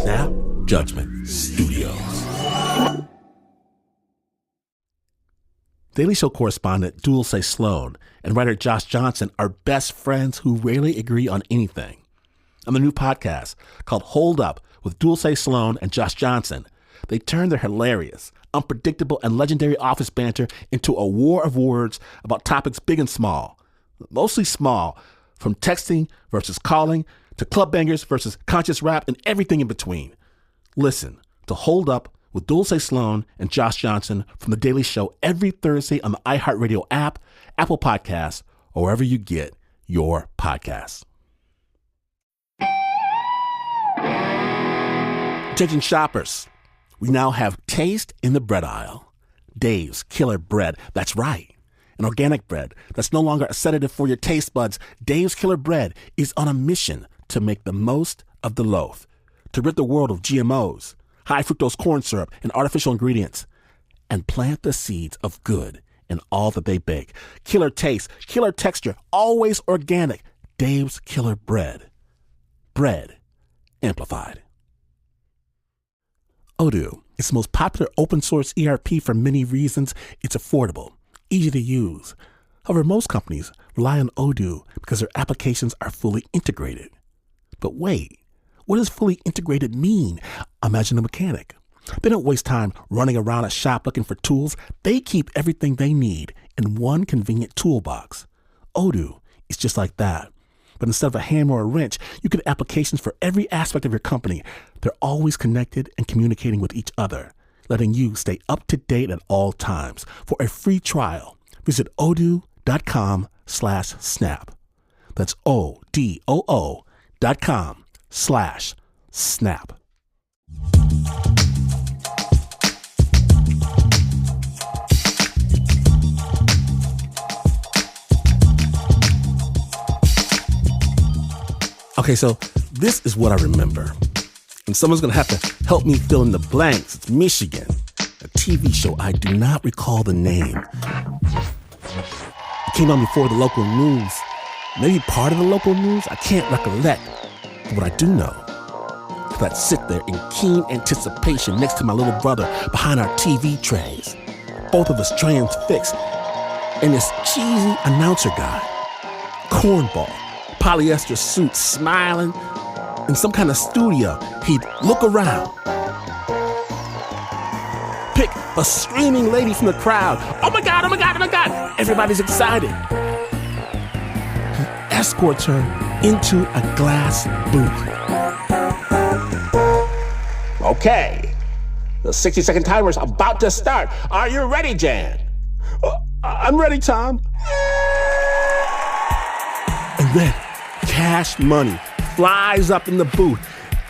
Snap Judgment Studios. Daily Show correspondent Dulce Sloan and writer Josh Johnson are best friends who rarely agree on anything. On the new podcast called Hold Up with Dulce Sloan and Josh Johnson, they turn their hilarious, unpredictable, and legendary office banter into a war of words about topics big and small. Mostly small, from texting versus calling to club bangers versus conscious rap and everything in between. Listen to Hold Up with Dulce Sloan and Josh Johnson from The Daily Show every Thursday on the iHeartRadio app, Apple Podcasts, or wherever you get your podcasts. Attention shoppers, we now have taste in the bread aisle. Dave's Killer Bread, that's right. An organic bread that's no longer a sedative for your taste buds. Dave's Killer Bread is on a mission to make the most of the loaf, to rid the world of GMOs, high fructose corn syrup, and artificial ingredients, and plant the seeds of good in all that they bake. Killer taste, killer texture, always organic. Dave's Killer Bread. Bread amplified. Odoo is the most popular open source ERP for many reasons. It's affordable, easy to use. However, most companies rely on Odoo because their applications are fully integrated. But wait, what does fully integrated mean? Imagine a mechanic. They don't waste time running around a shop looking for tools. They keep everything they need in one convenient toolbox. Odoo is just like that. But instead of a hammer or a wrench, you get applications for every aspect of your company. They're always connected and communicating with each other, letting you stay up to date at all times. For a free trial, visit odoo.com/snap. That's odoo.com/snap. Okay, so this is what I remember. And someone's going to have to help me fill in the blanks. It's Michigan, a TV show. I do not recall the name. It came on before the local news. Maybe part of the local news? I can't recollect. But what I do know is that I sit there in keen anticipation next to my little brother behind our TV trays. Both of us transfixed. And this cheesy announcer guy, cornball, polyester suit, smiling. In some kind of studio, he'd look around, pick a screaming lady from the crowd. Oh my God, oh my God, oh my God. Everybody's excited. He escorts her into a glass booth. Okay, the 60-second timer's about to start. Are you ready, Jan? I'm ready, Tom. And then cash money flies up in the booth.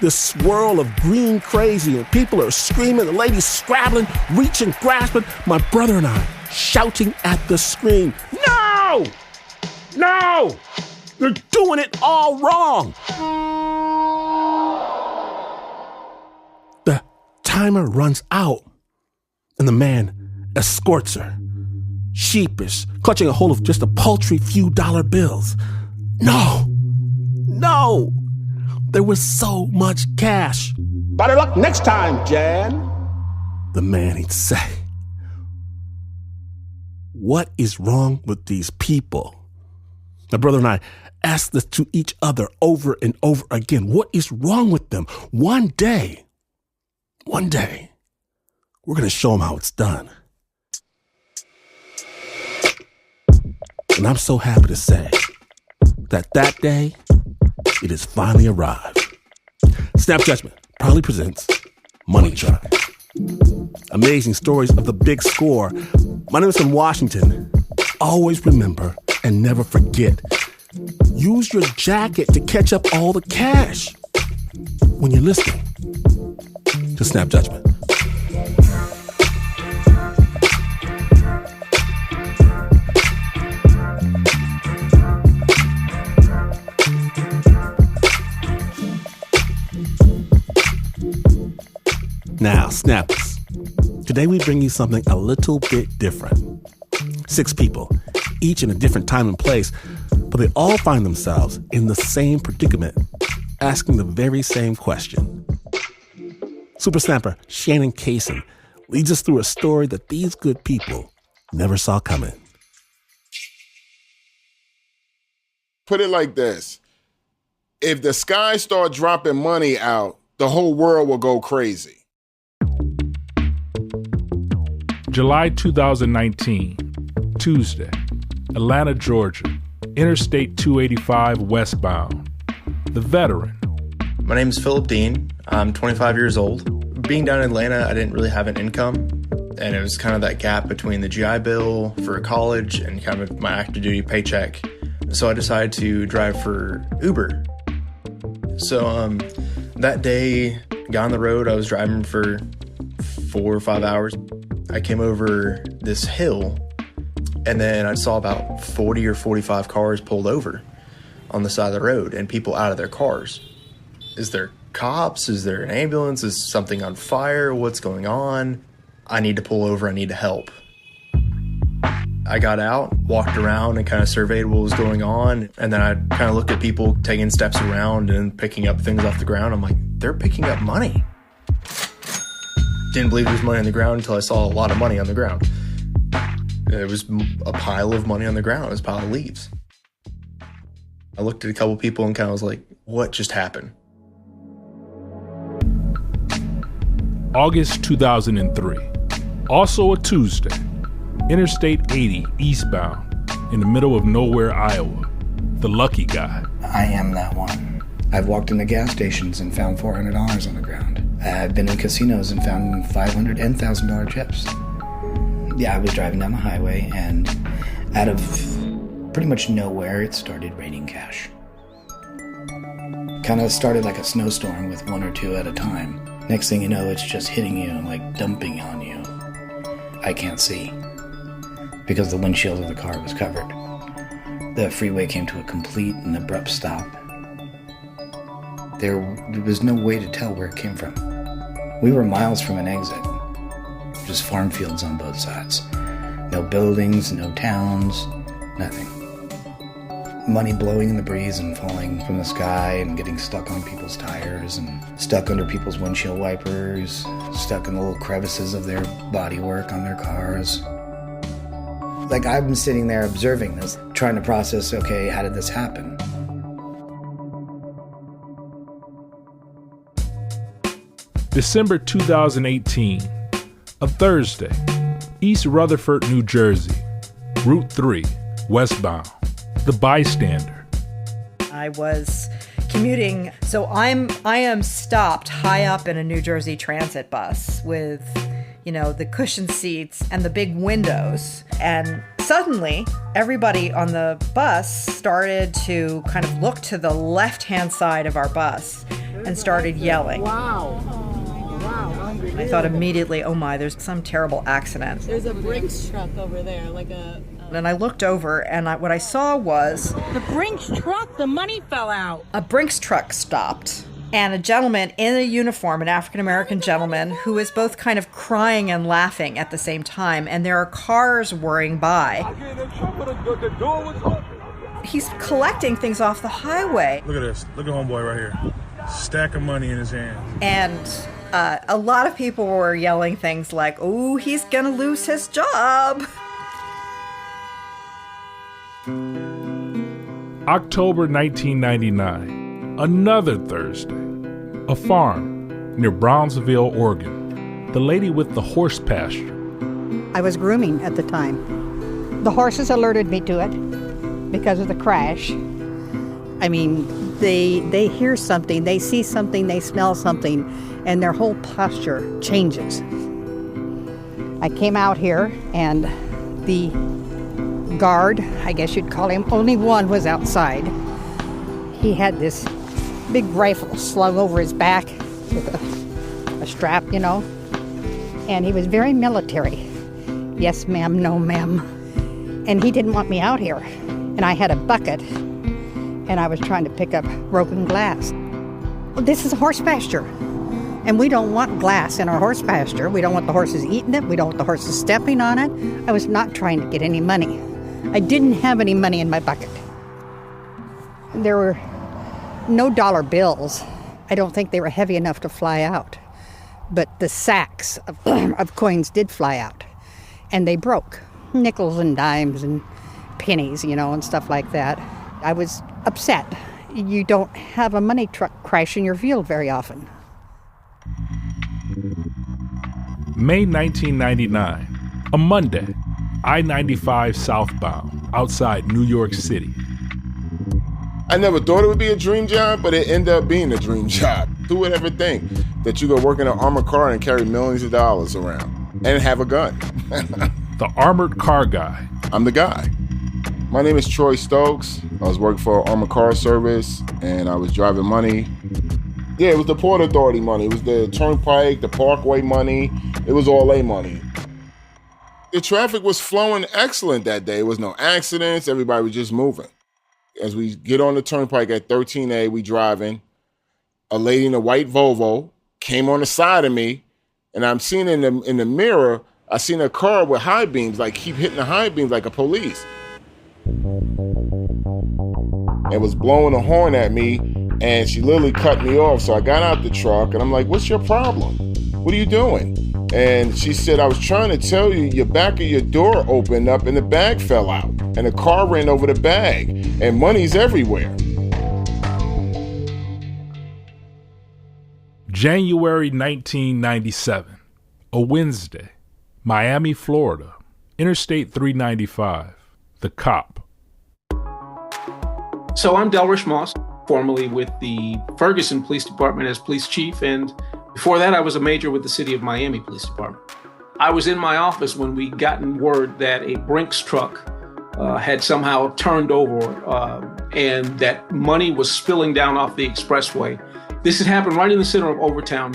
The swirl of green crazy, and people are screaming, the ladies scrabbling, reaching, grasping. My brother and I shouting at the screen, no! No! You're doing it all wrong! The timer runs out, and the man escorts her, sheepish, clutching a hold of just a paltry few dollar bills. No! No! There was so much cash. Better luck next time, Jan. The man he'd say. What is wrong with these people? My brother and I asked this to each other over and over again. What is wrong with them? One day, we're going to show them how it's done. And I'm so happy to say that day, it has finally arrived. Snap Judgment proudly presents Money Truck. Amazing stories of the big score. My name is from Washington. Always remember and never forget. Use your jacket to catch up all the cash when you're listening to Snap Judgment. Now, snappers, today we bring you something a little bit different. 6 people, each in a different time and place, but they all find themselves in the same predicament, asking the very same question. Super Snapper Shannon Kaysen leads us through a story that these good people never saw coming. Put it like this. If the sky start dropping money out, the whole world will go crazy. July 2019, Tuesday, Atlanta, Georgia, Interstate 285 westbound. The veteran. My name is Philip Dean. I'm 25 years old. Being down in Atlanta, I didn't really have an income, and it was kind of that gap between the GI Bill for college and kind of my active duty paycheck. So I decided to drive for Uber. So that day, got on the road, I was driving for 4 or 5 hours. I came over this hill, and then I saw about 40 or 45 cars pulled over on the side of the road and people out of their cars. Is there cops? Is there an ambulance? Is something on fire? What's going on? I need to pull over. I need to help. I got out, walked around, and kind of surveyed what was going on. And then I kind of looked at people taking steps around and picking up things off the ground. I'm like, they're picking up money. Didn't believe there was money on the ground until I saw a lot of money on the ground. It was a pile of money on the ground. It was a pile of leaves. I looked at a couple people and kind of was like, what just happened? August 2003, also a Tuesday, Interstate 80 eastbound in the middle of nowhere, Iowa. The lucky guy. I am that one. I've walked into gas stations and found $400 on the ground. I've been in casinos and found $500 and $1,000 chips. Yeah, I was driving down the highway, and out of pretty much nowhere, it started raining cash. Kind of started like a snowstorm with one or two at a time. Next thing you know, it's just hitting you and like dumping on you. I can't see because the windshield of the car was covered. The freeway came to a complete and abrupt stop. There was no way to tell where it came from. We were miles from an exit. Just farm fields on both sides. No buildings, no towns, nothing. Money blowing in the breeze and falling from the sky and getting stuck on people's tires and stuck under people's windshield wipers, stuck in the little crevices of their bodywork on their cars. Like, I've been sitting there observing this, trying to process, okay, how did this happen? December 2018, a Thursday, East Rutherford, New Jersey, Route 3, westbound, The Bystander. I was commuting, so I am stopped high up in a New Jersey Transit bus with, the cushion seats and the big windows. And suddenly, everybody on the bus started to kind of look to the left-hand side of our bus and started yelling. Wow. I thought immediately, oh my, there's some terrible accident. There's a Brinks truck over there, And I looked over, and what I saw was... The Brinks truck, the money fell out. A Brinks truck stopped, and a gentleman in a uniform, an African-American gentleman, who is both kind of crying and laughing at the same time, and there are cars whirring by. He's collecting things off the highway. Look at this. Look at homeboy right here. Stack of money in his hand. And a lot of people were yelling things like, oh, he's gonna lose his job. October 1999, another Thursday, a farm near Brownsville, Oregon. The lady with the horse pasture. I was grooming at the time. The horses alerted me to it because of the crash. I mean, they hear something, they see something, they smell something, and their whole posture changes. I came out here, and the guard, I guess you'd call him, only one was outside. He had this big rifle slung over his back with a strap, and he was very military. Yes, ma'am, no, ma'am. And he didn't want me out here. And I had a bucket, and I was trying to pick up broken glass. Well, this is a horse pasture, and we don't want glass in our horse pasture. We don't want the horses eating it. We don't want the horses stepping on it. I was not trying to get any money. I didn't have any money in my bucket. There were no dollar bills. I don't think they were heavy enough to fly out. but the sacks of coins did fly out, and they broke. Nickels and dimes and pennies, and stuff like that. I was upset. You don't have a money truck crash in your field very often. May 1999, a Monday, I-95 southbound, outside New York City. I never thought it would be a dream job, but it ended up being a dream job. Who would ever think that you go work in an armored car and carry millions of dollars around and have a gun? The armored car guy. I'm the guy. My name is Troy Stokes. I was working for Armored Car Service, and I was driving money. Yeah, it was the Port Authority money. It was the Turnpike, the Parkway money. It was all A money. The traffic was flowing excellent that day. There was no accidents. Everybody was just moving. As we get on the Turnpike at 13A, we driving. A lady in a white Volvo came on the side of me, and I'm seeing in the mirror, I seen a car with high beams, like keep hitting the high beams like a police. It was blowing a horn at me, and she literally cut me off. So I got out the truck, and I'm like, what's your problem? What are you doing? And she said, I was trying to tell you, your back of your door opened up and the bag fell out, and the car ran over the bag, and money's everywhere. January 1997, a Wednesday, Miami, Florida, Interstate 395, The Cop. So I'm Delrish Moss, formerly with the Ferguson Police Department as police chief, and before that I was a major with the City of Miami Police Department. I was in my office when we gotten word that a Brinks truck had somehow turned over and that money was spilling down off the expressway. This had happened right in the center of Overtown.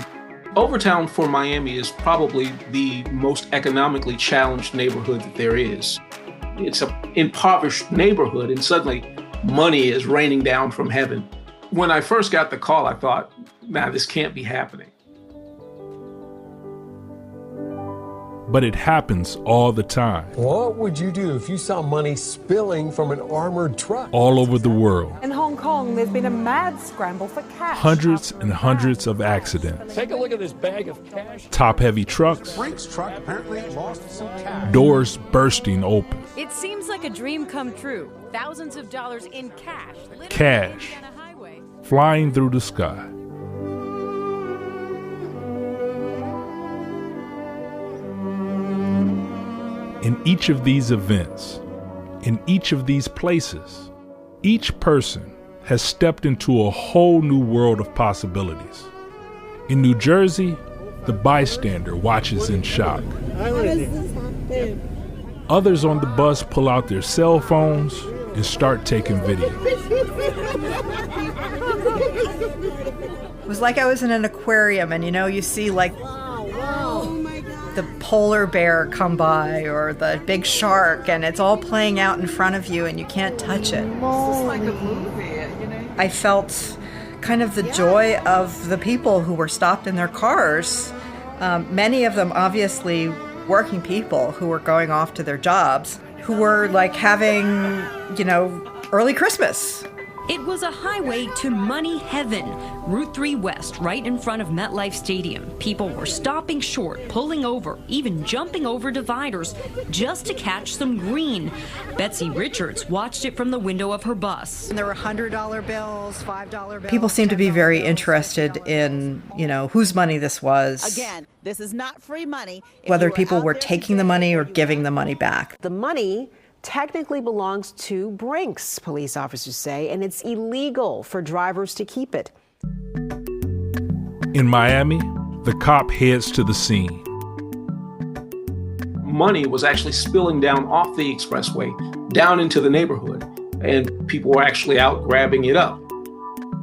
Overtown for Miami is probably the most economically challenged neighborhood that there is. It's an impoverished neighborhood, and suddenly money is raining down from heaven. When I first got the call, I thought, man, this can't be happening. But it happens all the time. What would you do if you saw money spilling from an armored truck? All over the world. In Hong Kong, there's been a mad scramble for cash. Hundreds and hundreds of accidents. Take a look at this bag of cash. Top-heavy trucks. Brinks truck apparently lost some cash. Doors bursting open. It seems like a dream come true. Thousands of dollars in cash. Cash. Flying through the sky. In each of these events, in each of these places, each person has stepped into a whole new world of possibilities. In New Jersey, the bystander watches in shock. Others on the bus pull out their cell phones and start taking video. It was like I was in an aquarium, and you see like the polar bear come by or the big shark, and it's all playing out in front of you and you can't touch it. It's like a movie, I felt kind of the joy of the people who were stopped in their cars. Many of them obviously working people who were going off to their jobs, who were like having, early Christmas. It was a highway to money heaven. Route 3 West, right in front of MetLife Stadium. People were stopping short, pulling over, even jumping over dividers just to catch some green. Betsy Richards watched it from the window of her bus. And there were $100 bills, $5 bills. People seemed to be very interested in, whose money this was. Again, this is not free money. Whether people were taking the money or giving the money back. The money technically belongs to Brinks, police officers say, and it's illegal for drivers to keep it. In Miami, the cop heads to the scene. Money was actually spilling down off the expressway, down into the neighborhood, and people were actually out grabbing it up.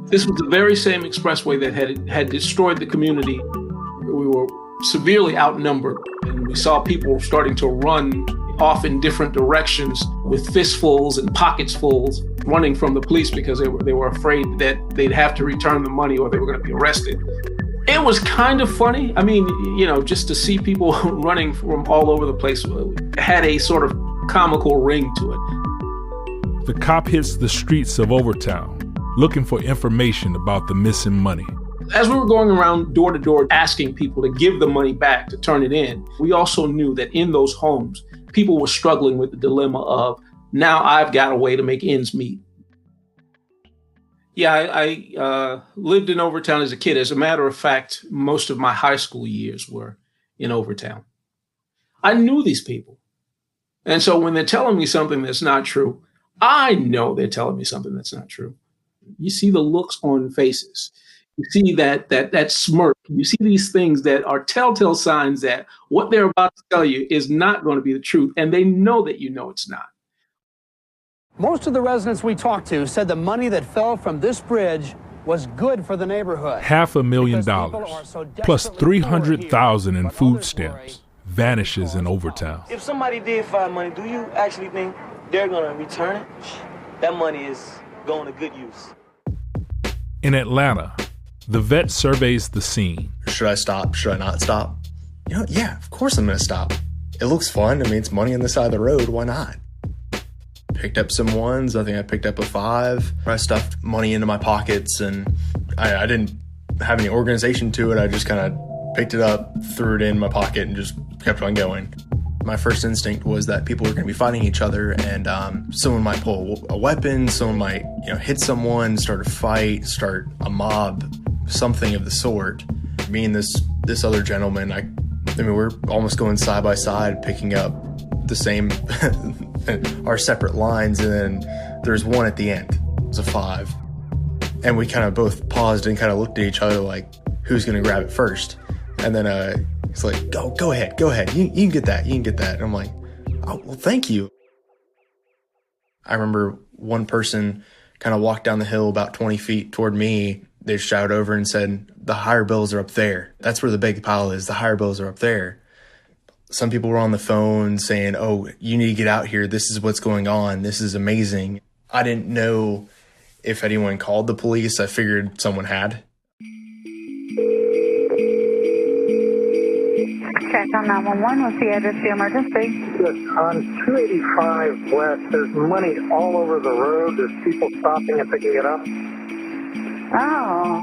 This was the very same expressway that had destroyed the community. We were severely outnumbered, and we saw people starting to run off in different directions with fistfuls and pockets fulls, running from the police because they were afraid that they'd have to return the money or they were going to be arrested. It was kind of funny. I mean, just to see people running from all over the place had a sort of comical ring to it. The cop hits the streets of Overtown looking for information about the missing money. As we were going around door to door asking people to give the money back, to turn it in, we also knew that in those homes, people were struggling with the dilemma of, now I've got a way to make ends meet. Yeah, I lived in Overtown as a kid. As a matter of fact, most of my high school years were in Overtown. I knew these people. And so when they're telling me something that's not true, I know they're telling me something that's not true. You see the looks on faces. You see that smirk. You see these things that are telltale signs that what they're about to tell you is not going to be the truth. And they know that you know it's not. Most of the residents we talked to said the money that fell from this bridge was good for the neighborhood. $500,000 plus $300,000 in food stamps vanishes in Overtown. If somebody did find money, do you actually think they're going to return it? That money is going to good use. In Atlanta, the vet surveys the scene. Should I stop? Should I not stop? You know, yeah, of course I'm going to stop. It looks fun. I mean, it's money on the side of the road. Why not? Picked up some ones. I think I picked up a 5. I stuffed money into my pockets, and I didn't have any organization to it. I just kind of picked it up, threw it in my pocket, and just kept on going. My first instinct was that people were going to be fighting each other, and someone might pull a weapon, someone might hit someone, start a fight, start a mob, something of the sort. Me and this other gentleman, I mean, we're almost going side by side, picking up the same our separate lines, and then there's one at the end. It's a 5. And we kind of both paused and kind of looked at each other like, who's going to grab it first? And then he's like, go ahead. You can get that. And I'm like, oh, well, thank you. I remember one person kind of walked down the hill about 20 feet toward me. They shouted over and said, the higher bills are up there. That's where the big pile is. The higher bills are up there. Some people were on the phone saying, oh, you need to get out here. This is what's going on. This is amazing. I didn't know if anyone called the police. I figured someone had. Check on 911. What's the address of the emergency? Yes, on 285 West, there's money all over the road. There's people stopping and picking it up. Oh.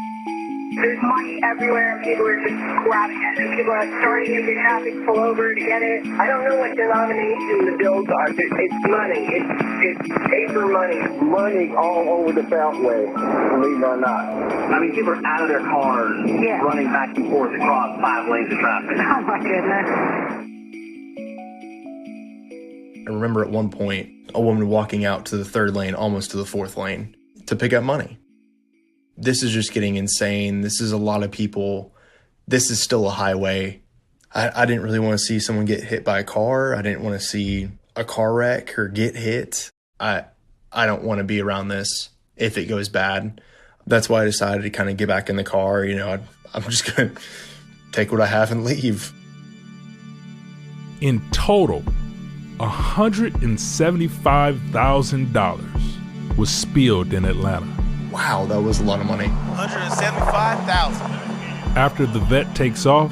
There's money everywhere, and people are just grabbing it, and people are starting into traffic, pull over to get it. I don't know what denomination the bills are. It's money. It's paper money. Money all over the Beltway, believe it or not. I mean, people are out of their cars, running back and forth across 5 lanes of traffic. Oh, my goodness. I remember at one point, a woman walking out to the 3rd lane, almost to the 4th lane, to pick up money. This is just getting insane. This is a lot of people. This is still a highway. I didn't really want to see someone get hit by a car. I didn't want to see a car wreck or get hit. I don't want to be around this if it goes bad. That's why I decided to kind of get back in the car. I'm just going to take what I have and leave. In total, $175,000 was spilled in Atlanta. Wow, that was a lot of money. $175,000. After the vet takes off,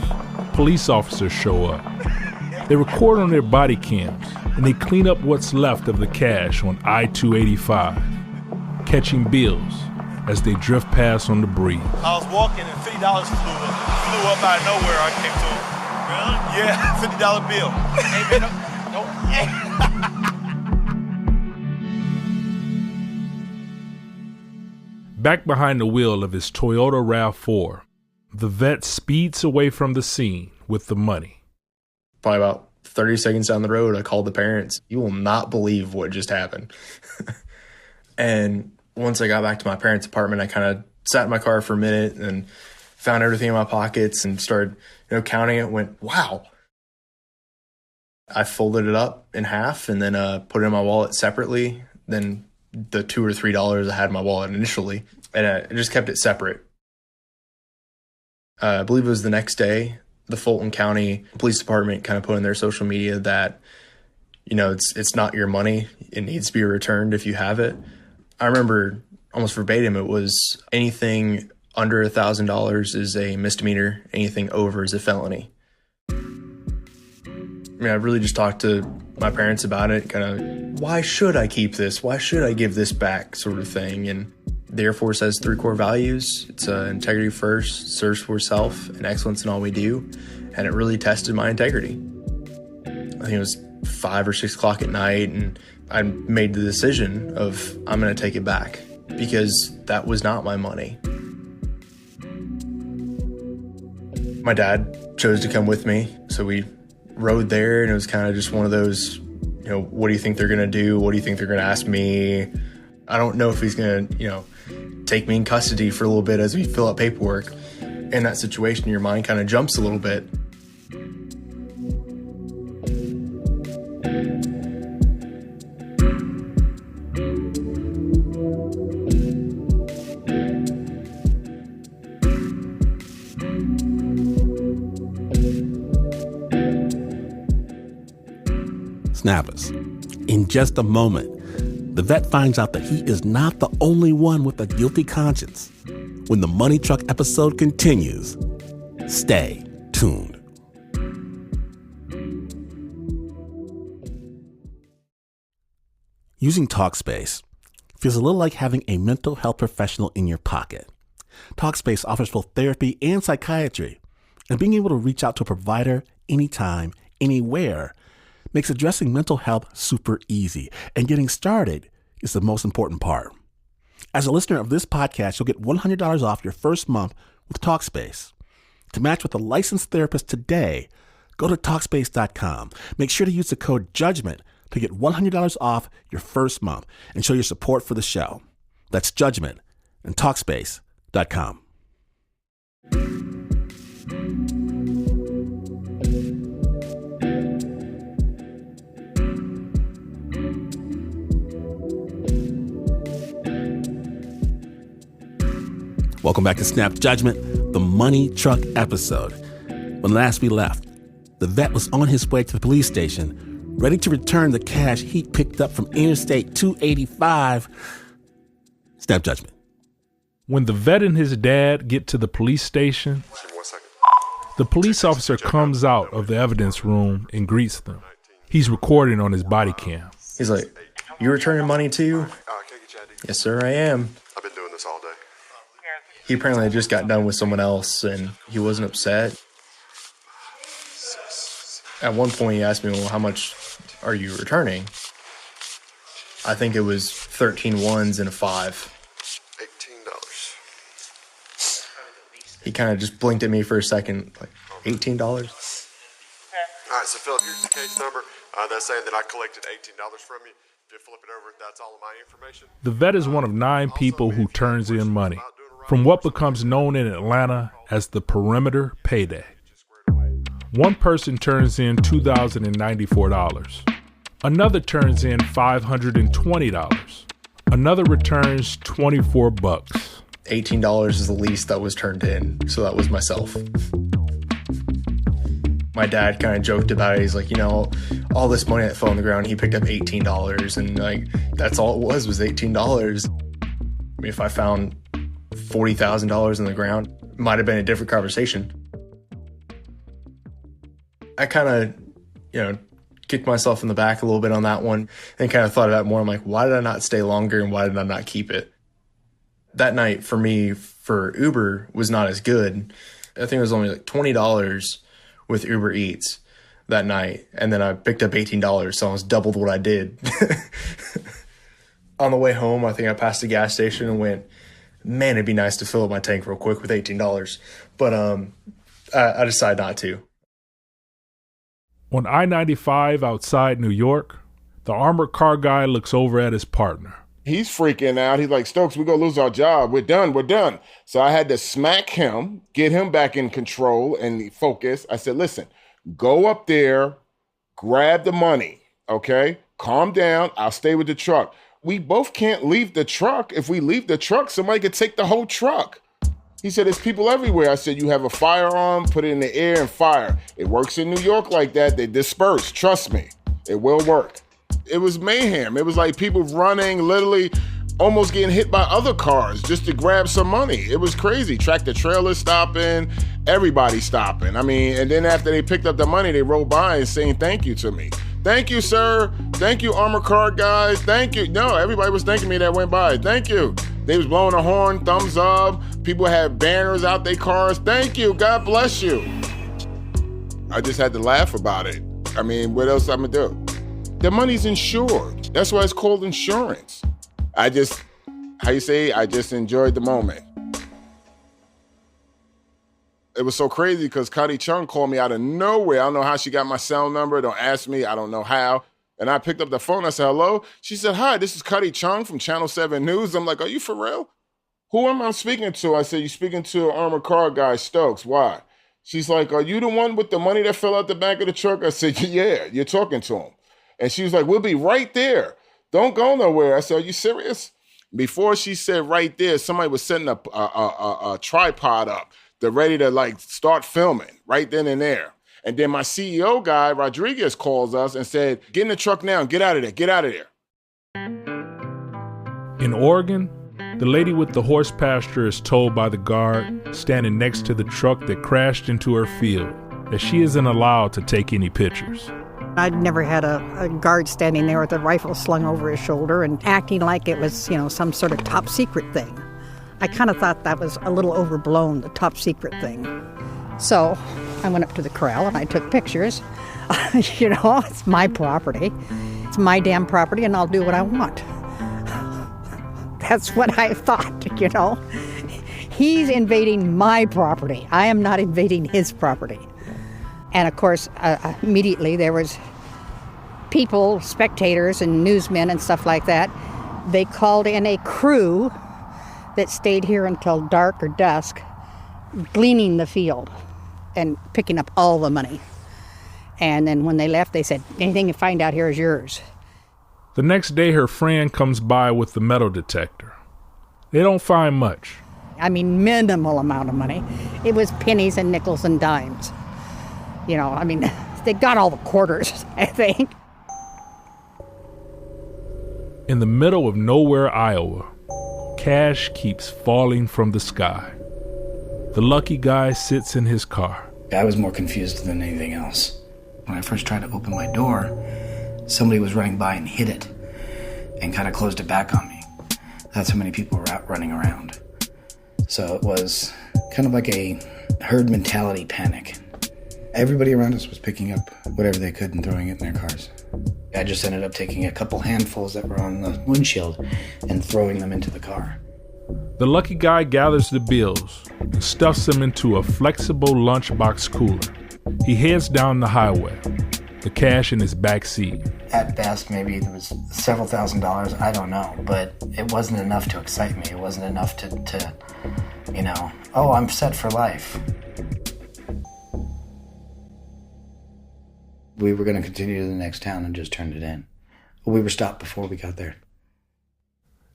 police officers show up. They record on their body cams, and they clean up what's left of the cash on I-285, catching bills as they drift past on the breeze. I was walking and $50 flew up out of nowhere. I came to. Really? Yeah, $50 bill. Hey, man, no. Back behind the wheel of his Toyota RAV4, the vet speeds away from the scene with the money. Probably about 30 seconds down the road, I called the parents. You will not believe what just happened. And once I got back to my parents' apartment, I kind of sat in my car for a minute and found everything in my pockets and started, counting it. Went, wow. I folded it up in half and then put it in my wallet separately. Then the $2 or $3 I had in my wallet initially, and I just kept it separate. I believe it was the next day, the Fulton County Police Department kind of put in their social media that, it's not your money. It needs to be returned if you have it. I remember almost verbatim, it was anything under $1,000 is a misdemeanor. Anything over is a felony. I really just talked to my parents about it, kind of, why should I keep this? Why should I give this back, sort of thing? And The Air Force has 3 core values. It's integrity first, serves for self, and excellence in all we do. And it really tested my integrity. I think it was 5 or 6 o'clock at night, and I made the decision of I'm going to take it back because that was not my money. My dad chose to come with me, so we rode there, and it was kind of just one of those, what do you think they're going to do? What do you think they're going to ask me? I don't know if he's going to, take me in custody for a little bit as we fill out paperwork. In that situation, your mind kind of jumps a little bit. Snappers. In just a moment, the vet finds out that he is not the only one with a guilty conscience. When the Money Truck episode continues, stay tuned. Using Talkspace feels a little like having a mental health professional in your pocket. Talkspace offers both therapy and psychiatry, and being able to reach out to a provider anytime, anywhere, makes addressing mental health super easy, and getting started is the most important part. As a listener of this podcast, you'll get $100 off your first month with Talkspace. To match with a licensed therapist today, go to Talkspace.com. Make sure to use the code JUDGMENT to get $100 off your first month and show your support for the show. That's JUDGMENT and Talkspace.com. Welcome back to Snap Judgment, the Money Truck episode. When last we left, the vet was on his way to the police station, ready to return the cash he picked up from Interstate 285. Snap Judgment. When the vet and his dad get to the police station, the police officer comes out of the evidence room and greets them. He's recording on his body cam. He's like, "You returning money too?" "Yes, sir, I am." I've been doing this all day. He apparently had just got done with someone else, and he wasn't upset. At one point, he asked me, "Well, how much are you returning?" I think it was 13 ones and a 5. $18. He kind of just blinked at me for a second, like, $18? All right, so Philip, here's the case number. That's saying that I collected $18 from you. If you flip it over, that's all of my information. The vet is one of 9 people who turns in money from what becomes known in Atlanta as the perimeter payday. One person turns in $2,094. Another turns in $520. Another returns $24. $18 is the least that was turned in, so that was myself. My dad kind of joked about it. He's like, all this money that fell on the ground, he picked up $18, and like that's all it was $18. I mean, if I found $40,000 in the ground, it might have been a different conversation. I kind of, kicked myself in the back a little bit on that one and kind of thought about it more. I'm like, why did I not stay longer and why did I not keep it? That night for me, for Uber, was not as good. I think it was only like $20 with Uber Eats that night. And then I picked up $18, so I almost doubled what I did. On the way home, I think I passed a gas station and went, man, it'd be nice to fill up my tank real quick with $18. But I decided not to. On I-95 outside New York, the armored car guy looks over at his partner. He's freaking out. He's like, "Stokes, we're going to lose our job. We're done. So I had to smack him, get him back in control and focus. I said, "Listen, go up there, grab the money, okay? Calm down. I'll stay with the truck. We both can't leave the truck. If we leave the truck, somebody could take the whole truck." He said, "There's people everywhere." I said, "You have a firearm, put it in the air and fire. It works in New York like that. They disperse. Trust me, it will work." It was mayhem. It was like people running, literally almost getting hit by other cars just to grab some money. It was crazy. Tractor trailers stopping, everybody stopping. I mean, and then after they picked up the money, they rolled by and saying thank you to me. "Thank you, sir. Thank you, armor car guys. Thank you." No, everybody was thanking me that went by. "Thank you." They was blowing a horn, thumbs up. People had banners out their cars. Thank you, God bless you. I just had to laugh about it. I mean, what else I'm gonna do? The money's insured. That's why it's called insurance. I just enjoyed the moment. It was so crazy because Cuddy Chung called me out of nowhere. I don't know how she got my cell number. Don't ask me. I don't know how. And I picked up the phone. I said, hello? She said, hi, this is Cuddy Chung from Channel 7 News. I'm like, are you for real? Who am I speaking to? I said, you're speaking to an armored car guy, Stokes. Why? She's like, are you the one with the money that fell out the back of the truck? I said, yeah, you're talking to him. And she was like, we'll be right there. Don't go nowhere. I said, are you serious? Before she said right there, somebody was setting up a tripod up. They're ready to start filming right then and there. And then my CEO guy, Rodriguez, calls us and said, get in the truck now and get out of there. Get out of there. In Oregon, the lady with the horse pasture is told by the guard standing next to the truck that crashed into her field that she isn't allowed to take any pictures. I'd never had a guard standing there with a rifle slung over his shoulder and acting like it was, some sort of top secret thing. I kind of thought that was a little overblown, the top secret thing. So I went up to the corral and I took pictures. It's my property. It's my damn property and I'll do what I want. That's what I thought, He's invading my property. I am not invading his property. And of course, immediately there was people, spectators and newsmen and stuff like that. They called in a crew that stayed here until dark or dusk, gleaning the field and picking up all the money. And then when they left, they said, anything you find out here is yours. The next day, her friend comes by with the metal detector. They don't find much. Minimal amount of money. It was pennies and nickels and dimes. They got all the quarters, I think. In the middle of nowhere, Iowa, cash keeps falling from the sky. The lucky guy sits in his car. I was more confused than anything else. When I first tried to open my door, somebody was running by and hit it and kind of closed it back on me. That's how many people were out running around. So it was kind of like a herd mentality panic. Everybody around us was picking up whatever they could and throwing it in their cars. I just ended up taking a couple handfuls that were on the windshield and throwing them into the car. The lucky guy gathers the bills and stuffs them into a flexible lunchbox cooler. He heads down the highway, the cash in his back seat. At best, maybe there was several $1,000s, I don't know, but it wasn't enough to excite me. It wasn't enough to I'm set for life. We were going to continue to the next town and just turned it in. We were stopped before we got there.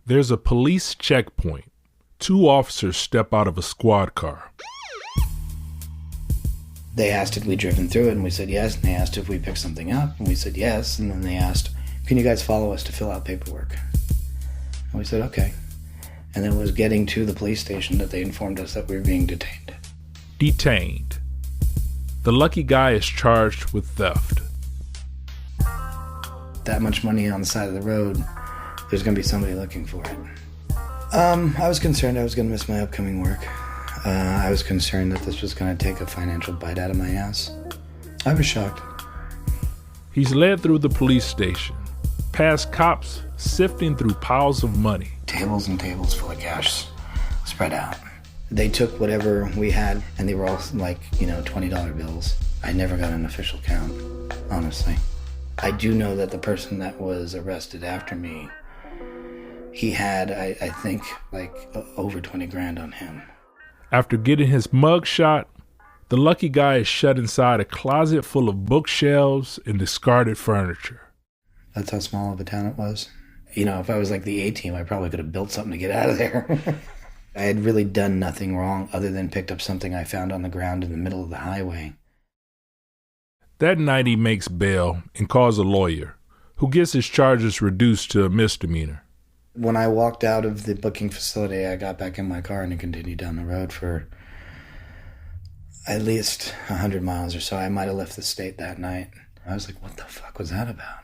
There's a police checkpoint. 2 officers step out of a squad car. They asked if we'd driven through it, and we said yes. And they asked if we picked something up, and we said yes. And then they asked, can you guys follow us to fill out paperwork? And we said, okay. And then it was getting to the police station that they informed us that we were being detained. Detained. The lucky guy is charged with theft. That much money on the side of the road, there's going to be somebody looking for it. I was concerned I was going to miss my upcoming work. I was concerned that this was going to take a financial bite out of my ass. I was shocked. He's led through the police station, past cops sifting through piles of money. Tables and tables full of cash spread out. They took whatever we had, and they were all $20 bills. I never got an official count, honestly. I do know that the person that was arrested after me, he had, I think, over 20 grand on him. After getting his mug shot, the lucky guy is shut inside a closet full of bookshelves and discarded furniture. That's how small of a town it was. If I was like the A-team, I probably could have built something to get out of there. I had really done nothing wrong other than picked up something I found on the ground in the middle of the highway. That night he makes bail and calls a lawyer, who gets his charges reduced to a misdemeanor. When I walked out of the booking facility, I got back in my car and continued down the road for at least 100 miles or so. I might have left the state that night. I was like, what the fuck was that about?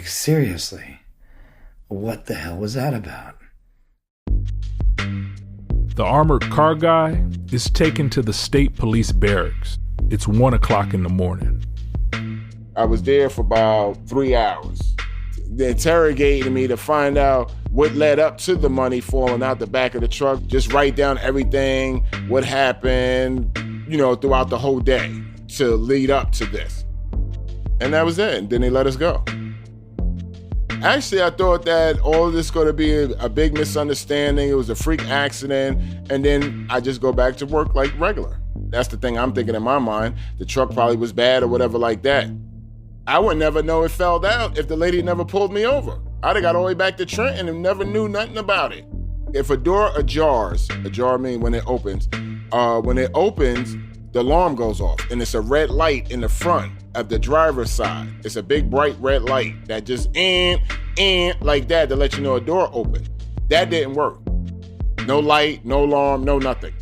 Seriously, what the hell was that about? The armored car guy is taken to the state police barracks. It's 1 o'clock in the morning. I was there for about 3 hours. They interrogated me to find out what led up to the money falling out the back of the truck. Just write down everything, what happened, throughout the whole day to lead up to this. And that was it. And then they let us go. Actually, I thought that all of this was going to be a big misunderstanding. It was a freak accident. And then I just go back to work like regular. That's the thing I'm thinking in my mind. The truck probably was bad or whatever like that. I would never know it fell down if the lady never pulled me over. I'd have got all the way back to Trenton and never knew nothing about it. If a door ajars, ajar means when it opens, the alarm goes off and it's a red light in the front of the driver's side. It's a big bright red light that just like that to let you know a door opened. That didn't work. No light, no alarm, no nothing.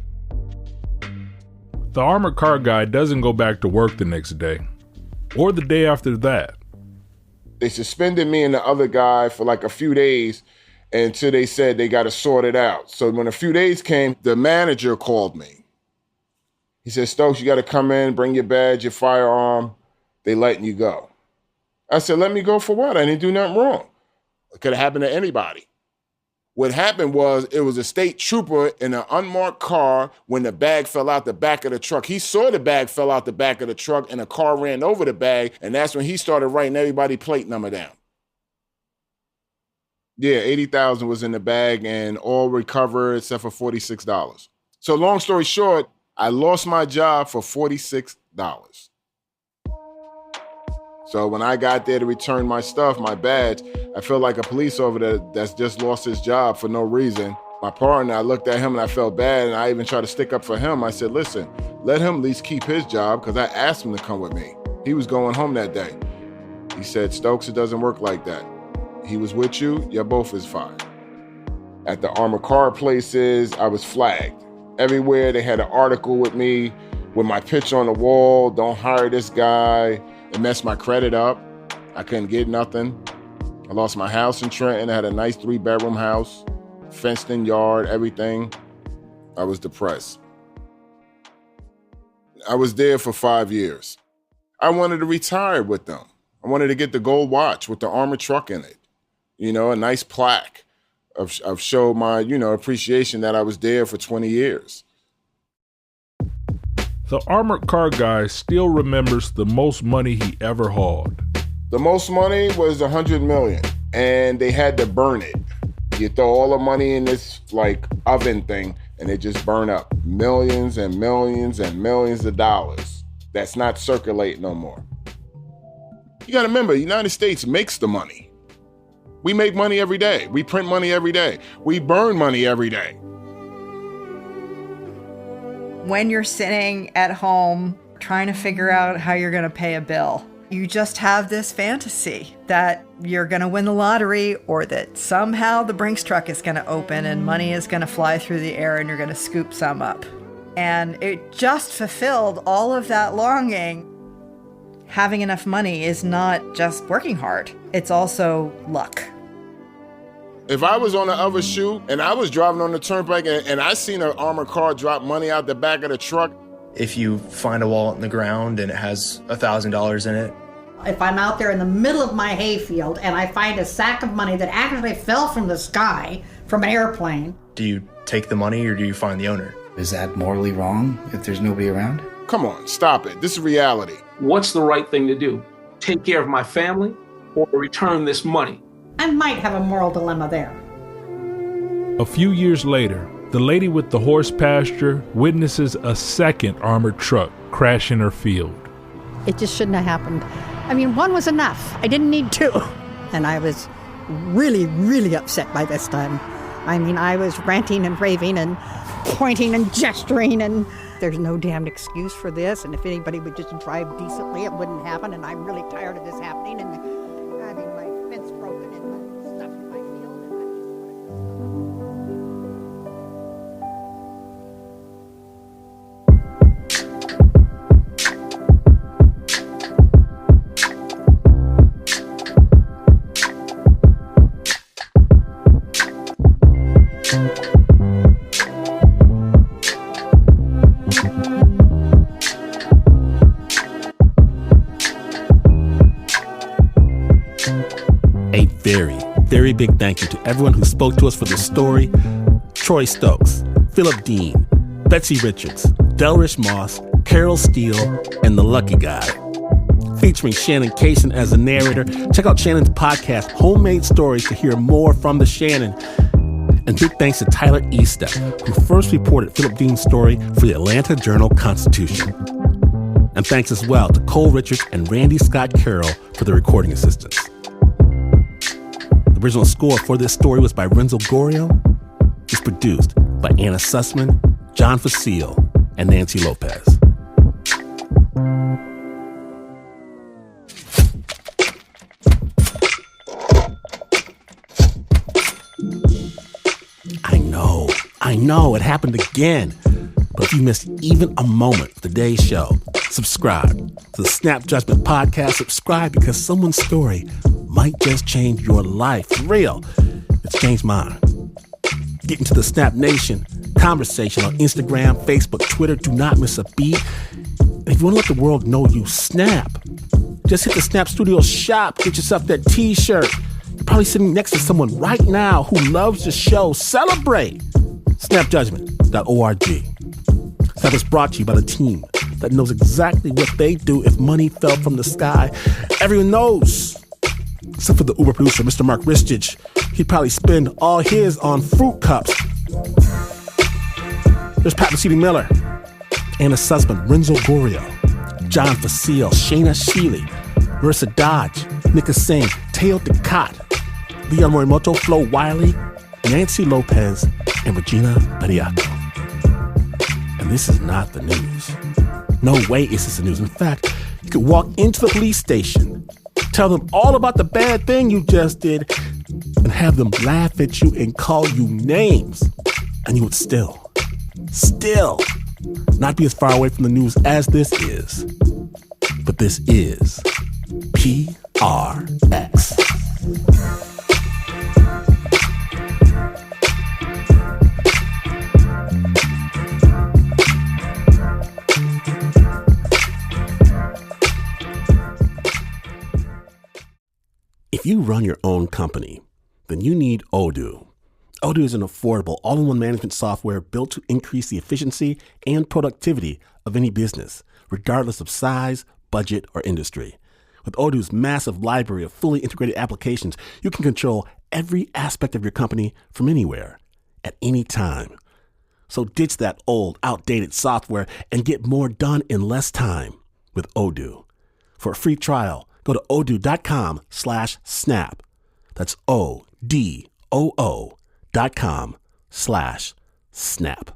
The armored car guy doesn't go back to work the next day or the day after that. They suspended me and the other guy for like a few days until they said they got to sort it out. So when a few days came, the manager called me. He said, Stokes, you got to come in, bring your badge, your firearm. They letting you go. I said, let me go for what? I didn't do nothing wrong. It could have happened to anybody. What happened was it was a state trooper in an unmarked car when the bag fell out the back of the truck. He saw the bag fell out the back of the truck and a car ran over the bag, and that's when he started writing everybody's plate number down. Yeah, $80,000 was in the bag and all recovered except for $46. So long story short, I lost my job for $46. So when I got there to return my stuff, my badge, I felt like a police officer that's just lost his job for no reason. My partner, I looked at him and I felt bad, and I even tried to stick up for him. I said, listen, let him at least keep his job, because I asked him to come with me. He was going home that day. He said, Stokes, it doesn't work like that. He was with you, you're both is fired. At the armored car places, I was flagged. Everywhere they had an article with me, with my picture on the wall, don't hire this guy. It messed my credit up. I couldn't get nothing. I lost my house in Trenton. I had a nice 3-bedroom house, fenced-in yard, everything. I was depressed. I was there for 5 years. I wanted to retire with them. I wanted to get the gold watch with the armored truck in it. A nice plaque of show my, appreciation that I was there for 20 years. The armored car guy still remembers the most money he ever hauled. The most money was $100 million, and they had to burn it. You throw all the money in this oven thing, and it just burn up. Millions and millions and millions of dollars. That's not circulating no more. You gotta remember, the United States makes the money. We make money every day. We print money every day. We burn money every day. When you're sitting at home trying to figure out how you're going to pay a bill, you just have this fantasy that you're going to win the lottery, or that somehow the Brinks truck is going to open and money is going to fly through the air and you're going to scoop some up. And it just fulfilled all of that longing. Having enough money is not just working hard. It's also luck. If I was on the other shoe and I was driving on the turnpike and I seen an armored car drop money out the back of the truck. If you find a wallet in the ground and it has $1,000 in it. If I'm out there in the middle of my hayfield and I find a sack of money that actually fell from the sky from an airplane. Do you take the money or do you find the owner? Is that morally wrong if there's nobody around? Come on, stop it. This is reality. What's the right thing to do? Take care of my family or return this money? I might have a moral dilemma there. A few years later, the lady with the horse pasture witnesses a second armored truck crash in her field. It just shouldn't have happened. I mean, one was enough. I didn't need two. And I was really, really upset by this time. I mean, I was ranting and raving and pointing and gesturing, and there's no damned excuse for this. And if anybody would just drive decently, it wouldn't happen. And I'm really tired of this happening. And having my fence broken and my stuff in my field. And I just very, very big thank you to everyone who spoke to us for this story. Troy Stokes, Philip Dean, Betsy Richards, Delrish Moss, Carol Steele, and The Lucky Guy. Featuring Shannon Kaysen as the narrator. Check out Shannon's podcast, Homemade Stories, to hear more from the Shannon. And big thanks to Tyler Estep, who first reported Philip Dean's story for the Atlanta Journal-Constitution. And thanks as well to Cole Richards and Randy Scott Carroll for the recording assistance. The original score for this story was by Renzo Gorrio. It's produced by Anna Sussman, John Fecile, and Nancy López. I know, it happened again. But if you missed even a moment of today's show, subscribe to the Snap Judgment Podcast. Subscribe because someone's story might just change your life. For real, it's changed mine. Get into the Snap Nation conversation on Instagram, Facebook, Twitter. Do not miss a beat. And if you want to let the world know you snap, just hit the Snap Studio shop. Get yourself that t-shirt. You're probably sitting next to someone right now who loves the show. Celebrate. Snapjudgment.org. Snap is brought to you by the team that knows exactly what they do if money fell from the sky. Everyone knows. Except for the Uber producer, Mr. Mark Ristich. He'd probably spend all his on fruit cups. There's Pat Mesiti-Miller, Anna Sussman, Renzo Gorrio, John Fecile, Shayna Sheely, Marissa Dodge, Nika Singh, Teo Ducot, Leon Morimoto, Flo Wiley, Nancy López, and Regina Bariaco. And this is not the news. No way is this the news. In fact, you could walk into the police station, tell them all about the bad thing you just did, and have them laugh at you and call you names. And you would still not be as far away from the news as this is. But this is PRX. If you run your own company, then you need Odoo. Odoo is an affordable, all-in-one management software built to increase the efficiency and productivity of any business, regardless of size, budget, or industry. With Odoo's massive library of fully integrated applications, you can control every aspect of your company from anywhere, at any time. So ditch that old, outdated software and get more done in less time with Odoo. For a free trial, go to odoo.com/snap. That's ODOO.com/snap.